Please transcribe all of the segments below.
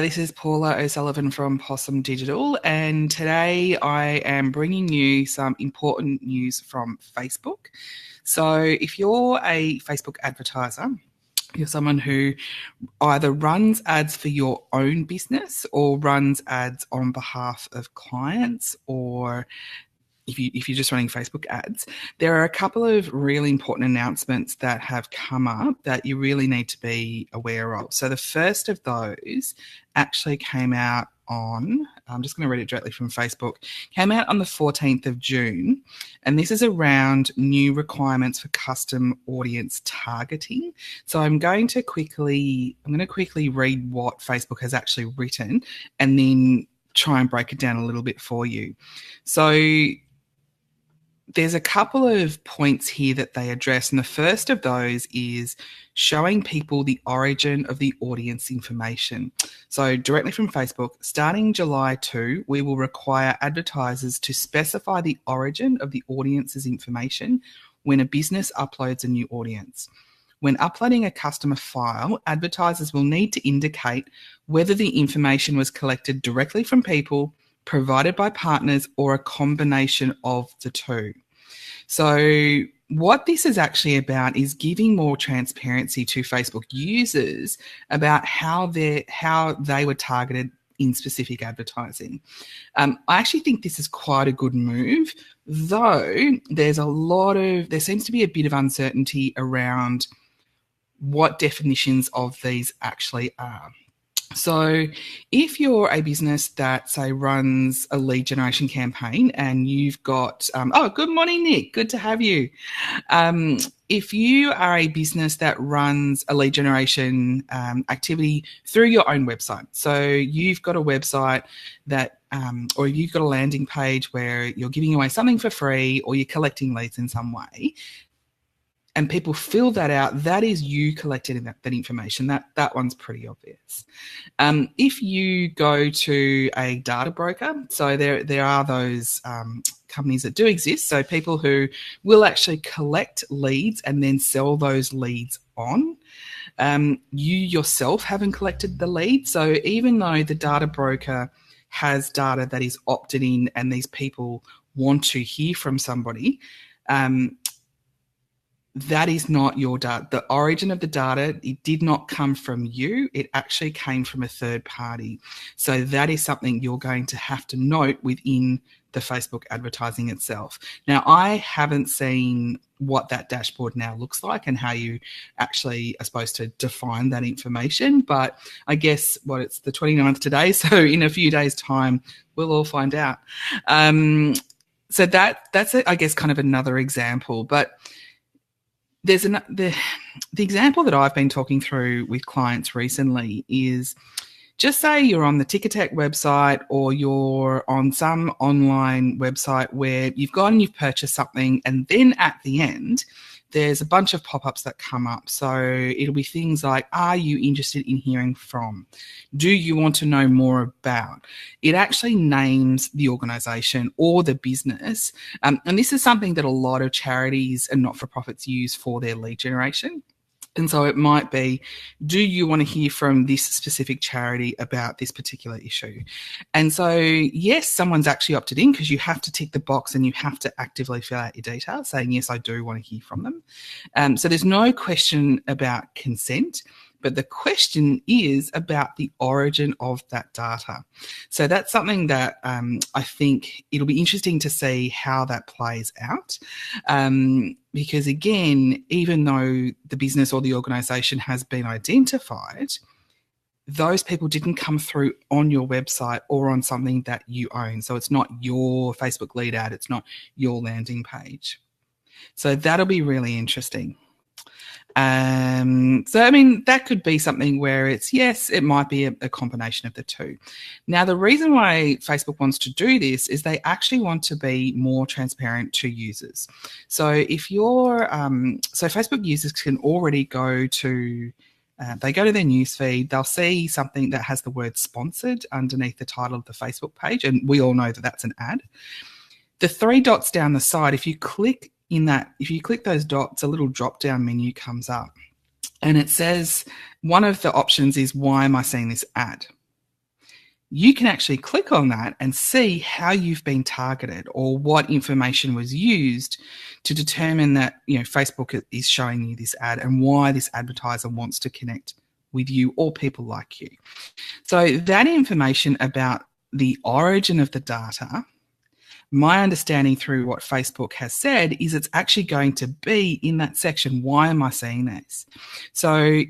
This is Paula O'Sullivan from Possum Digital, and today I am bringing you some important news from Facebook. So, if you're a Facebook advertiser, you're someone who either runs ads for your own business or runs ads on behalf of clients, or if you're just running Facebook ads, there are a couple of really important announcements that have come up that you really need to be aware of. So the first of those actually came out on, I'm just going to read it directly from Facebook, came out on the 14th of June. And this is around new requirements for custom audience targeting. So I'm going to quickly read what Facebook has actually written and then try and break it down a little bit for you. So there's a couple of points here that they address, and the first of those is showing people the origin of the audience information. So directly from Facebook, starting July 2, we will require advertisers to specify the origin of the audience's information when a business uploads a new audience. When uploading a customer file, advertisers will need to indicate whether the information was collected directly from people, provided by partners, or a combination of the two. So what this is actually about is giving more transparency to Facebook users about how they were targeted in specific advertising. I actually think this is quite a good move, though there seems to be a bit of uncertainty around what definitions of these actually are. So if you're a business that, say, runs a lead generation campaign and you've got, good morning, Nick, good to have you. If you are a business that runs a lead generation activity through your own website, so you've got a website that, or you've got a landing page where you're giving away something for free or you're collecting leads in some way, and people fill that out, that is you collecting that information. That one's pretty obvious. If you go to a data broker, so there are those companies that do exist, so people who will actually collect leads and then sell those leads on. You yourself haven't collected the lead, so even though the data broker has data that is opted in and these people want to hear from somebody, that is not your data. The origin of the data, it did not come from you. It actually came from a third party. So that is something you're going to have to note within the Facebook advertising itself. Now, I haven't seen what that dashboard now looks like and how you actually are supposed to define that information. But I guess it's the 29th today. So in a few days' time, we'll all find out. So that's, I guess, kind of another example. But there's the example that I've been talking through with clients recently is, just say you're on the Ticketek website or you're on some online website where you've gone and you've purchased something, and then at the end there's a bunch of pop-ups that come up. So it'll be things like, are you interested in hearing from? Do you want to know more about? It actually names the organisation or the business. And this is something that a lot of charities and not-for-profits use for their lead generation. And so it might be, do you want to hear from this specific charity about this particular issue? And so, yes, someone's actually opted in because you have to tick the box and you have to actively fill out your details saying, yes, I do want to hear from them. So there's no question about consent, but the question is about the origin of that data. So that's something that I think it'll be interesting to see how that plays out. Because again, even though the business or the organisation has been identified, those people didn't come through on your website or on something that you own. So it's not your Facebook lead ad, it's not your landing page. So that'll be really interesting. So, I mean, that could be something where it might be a combination of the two. Now, the reason why Facebook wants to do this is they actually want to be more transparent to users. So if you're, so Facebook users can already go to, they go to their newsfeed, they'll see something that has the word sponsored underneath the title of the Facebook page. And we all know that that's an ad. The three dots down the side, if you click those dots, a little drop-down menu comes up, and it says one of the options is, why am I seeing this ad? you can actually click on that and see how you've been targeted or what information was used to determine that, Facebook is showing you this ad and why this advertiser wants to connect with you or people like you. So that information about the origin of the data, my understanding through what Facebook has said is it's actually going to be in that section. Why am I seeing this? So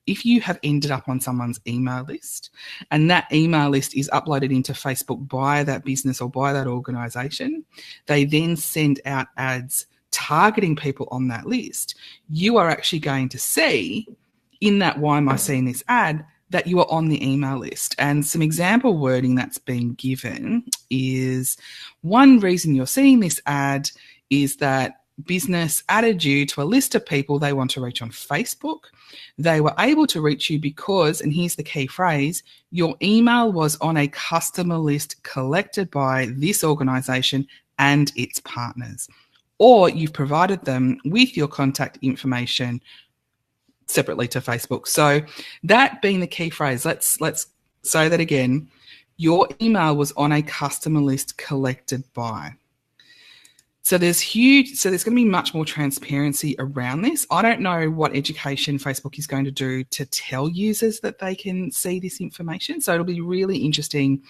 if you have ended up on someone's email list and that email list is uploaded into Facebook by that business or by that organization, they then send out ads targeting people on that list. You are actually going to see in that why am I seeing this ad that you are on the email list. And some example wording that's been given is one reason you're seeing this ad is that business added you to a list of people they want to reach on Facebook. They were able to reach you because, and here's the key phrase, your email was on a customer list collected by this organization and its partners, or you've provided them with your contact information separately to Facebook. So that being the key phrase, let's say that again. Your email was on a customer list collected by. So there's going to be much more transparency around this. I don't know what education Facebook is going to do to tell users that they can see this information. So it'll be really interesting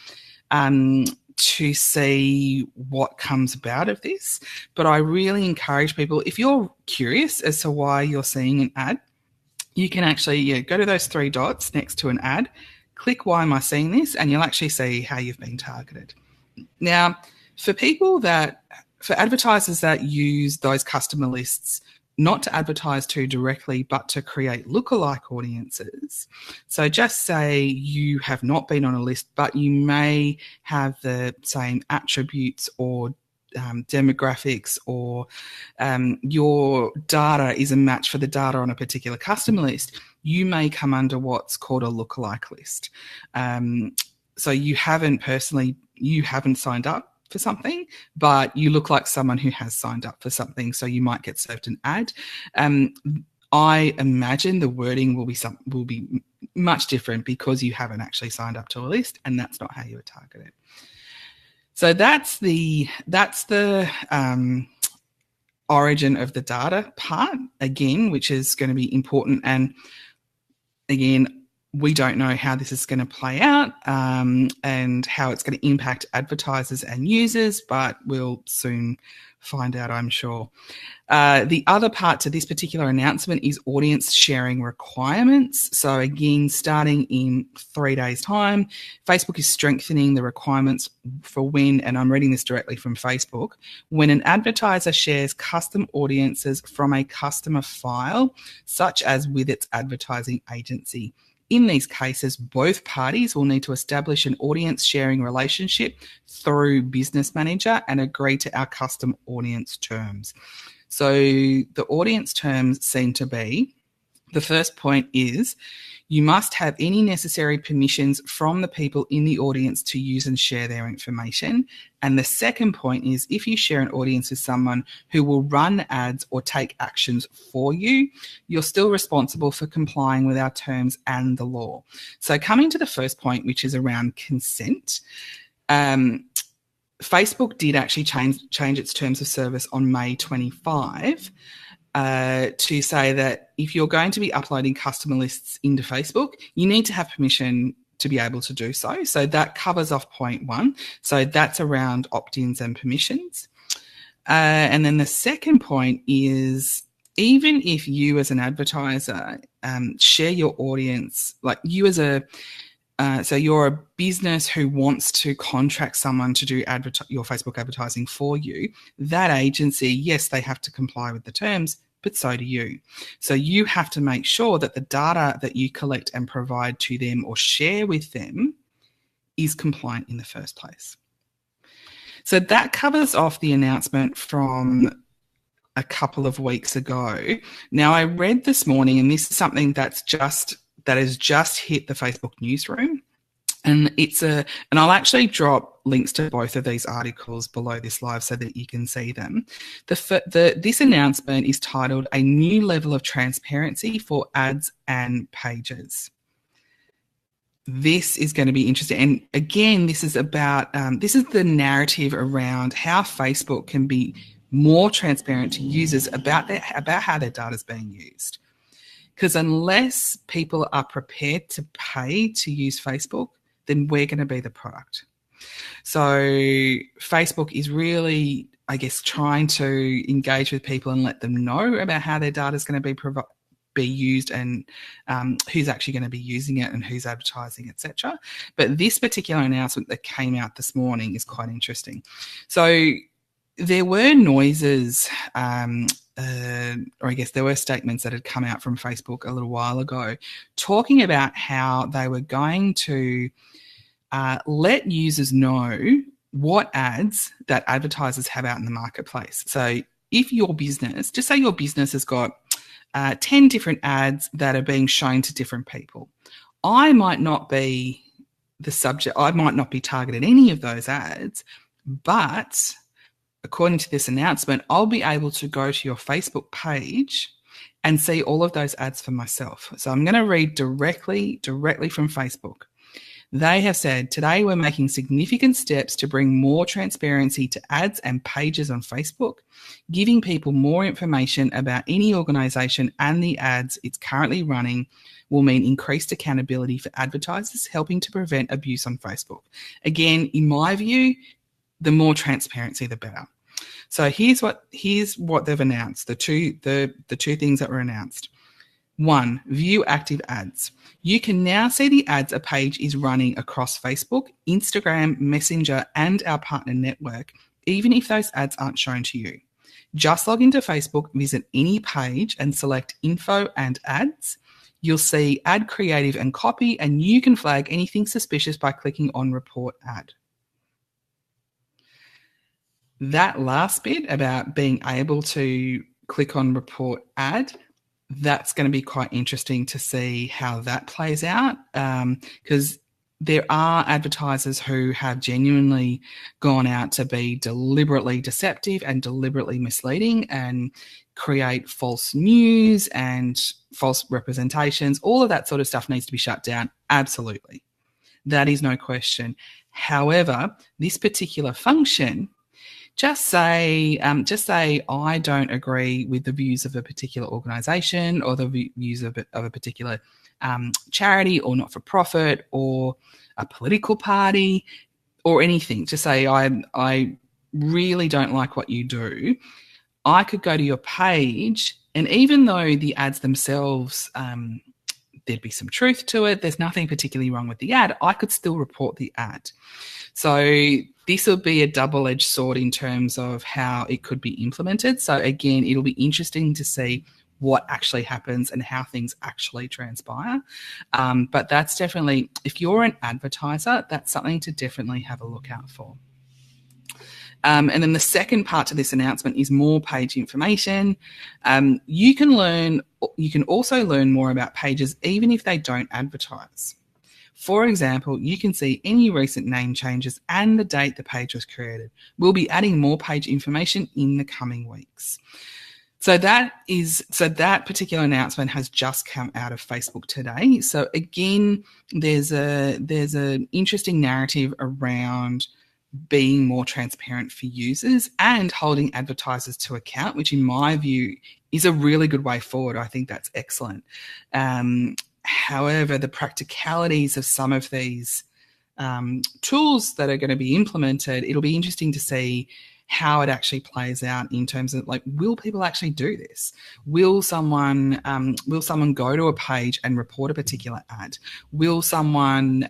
to see what comes about of this. But I really encourage people, if you're curious as to why you're seeing an ad, you can actually go to those three dots next to an ad, click why am I seeing this, and you'll actually see how you've been targeted. Now, for advertisers that use those customer lists, not to advertise to directly, but to create lookalike audiences. So just say you have not been on a list, but you may have the same attributes or demographics, or your data is a match for the data on a particular customer list, you may come under what's called a lookalike list. So you haven't signed up for something, but you look like someone who has signed up for something, so you might get served an ad. I imagine the wording will be much different because you haven't actually signed up to a list, and that's not how you were targeted. So that's the origin of the data part, again, which is going to be important. And again, we don't know how this is going to play out and how it's going to impact advertisers and users, but we'll soon find out, I'm sure. The other part to this particular announcement is audience sharing requirements. So again, starting in 3 days' time, Facebook is strengthening the requirements for when, and I'm reading this directly from Facebook, when an advertiser shares custom audiences from a customer file, such as with its advertising agency. In these cases, both parties will need to establish an audience sharing relationship through Business Manager and agree to our custom audience terms. So the audience terms seem to be, the first point is you must have any necessary permissions from the people in the audience to use and share their information. And the second point is if you share an audience with someone who will run ads or take actions for you, you're still responsible for complying with our terms and the law. So coming to the first point, which is around consent, Facebook did actually change its terms of service on May 25 to say that if you're going to be uploading customer lists into Facebook, you need to have permission to be able to do so. So that covers off point one. So that's around opt-ins and permissions. And then the second point is even if you as an advertiser share your audience, like you as so you're a business who wants to contract someone to do your Facebook advertising for you. That agency, yes, they have to comply with the terms, but so do you. So you have to make sure that the data that you collect and provide to them or share with them is compliant in the first place. So that covers off the announcement from a couple of weeks ago. Now, I read this morning, and this is something that has just hit the Facebook newsroom. And and I'll actually drop links to both of these articles below this live so that you can see them. This announcement is titled "A New Level of Transparency for Ads and Pages." This is going to be interesting. And again, this is about, this is the narrative around how Facebook can be more transparent to users about how their data is being used. Because unless people are prepared to pay to use Facebook, then we're going to be the product. So Facebook is really, I guess, trying to engage with people and let them know about how their data is going to be used and who's actually going to be using it and who's advertising, etc. But this particular announcement that came out this morning is quite interesting. So there were noises, or I guess there were statements that had come out from Facebook a little while ago talking about how they were going to let users know what ads that advertisers have out in the marketplace. So if your business, just say your business has got 10 different ads that are being shown to different people, I might not be the subject, I might not be targeted any of those ads, but according to this announcement, I'll be able to go to your Facebook page and see all of those ads for myself. So I'm going to read directly from Facebook. They have said, today we're making significant steps to bring more transparency to ads and pages on Facebook. Giving people more information about any organisation and the ads it's currently running will mean increased accountability for advertisers, helping to prevent abuse on Facebook. Again, in my view, the more transparency, the better. So here's what they've announced, the two things that were announced. 1, view active ads. You can now see the ads a page is running across Facebook, Instagram, Messenger, and our partner network, even if those ads aren't shown to you. Just log into Facebook, visit any page and select info and ads. You'll see ad creative and copy, and you can flag anything suspicious by clicking on report ad. That last bit about being able to click on report ad, that's going to be quite interesting to see how that plays out, because there are advertisers who have genuinely gone out to be deliberately deceptive and deliberately misleading and create false news and false representations. All of that sort of stuff needs to be shut down. Absolutely. That is no question. However, this particular function, just say I don't agree with the views of a particular organisation or the views of a particular charity or not-for-profit or a political party or anything. Just say I really don't like what you do. I could go to your page, and even though the ads themselves, there'd be some truth to it, there's nothing particularly wrong with the ad, I could still report the ad. So this will be a double-edged sword in terms of how it could be implemented. So again, it'll be interesting to see what actually happens and how things actually transpire. But that's definitely, if you're an advertiser, that's something to definitely have a look out for. And then the second part to this announcement is more page information. You can also learn more about pages even if they don't advertise. For example, you can see any recent name changes and the date the page was created. We'll be adding more page information in the coming weeks. So that particular announcement has just come out of Facebook today. So again, there's an interesting narrative around being more transparent for users and holding advertisers to account, which in my view is a really good way forward. I think that's excellent. However, the practicalities of some of these tools that are going to be implemented, it'll be interesting to see how it actually plays out in terms of, like, will people actually do this? Will someone go to a page and report a particular ad? Will someone,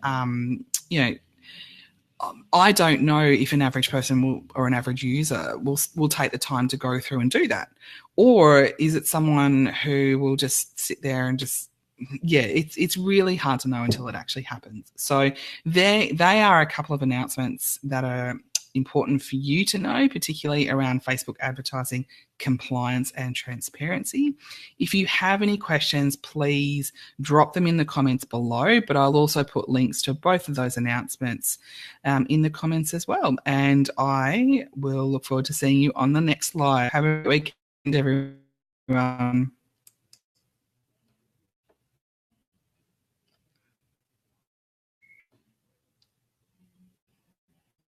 I don't know if an average person or an average user will take the time to go through and do that. Or is it someone who will just sit there and just, it's really hard to know until it actually happens. So they are a couple of announcements that are important for you to know, particularly around Facebook advertising compliance and transparency. If you have any questions, please drop them in the comments below, but I'll also put links to both of those announcements in the comments as well. And I will look forward to seeing you on the next live. Have a good weekend, everyone.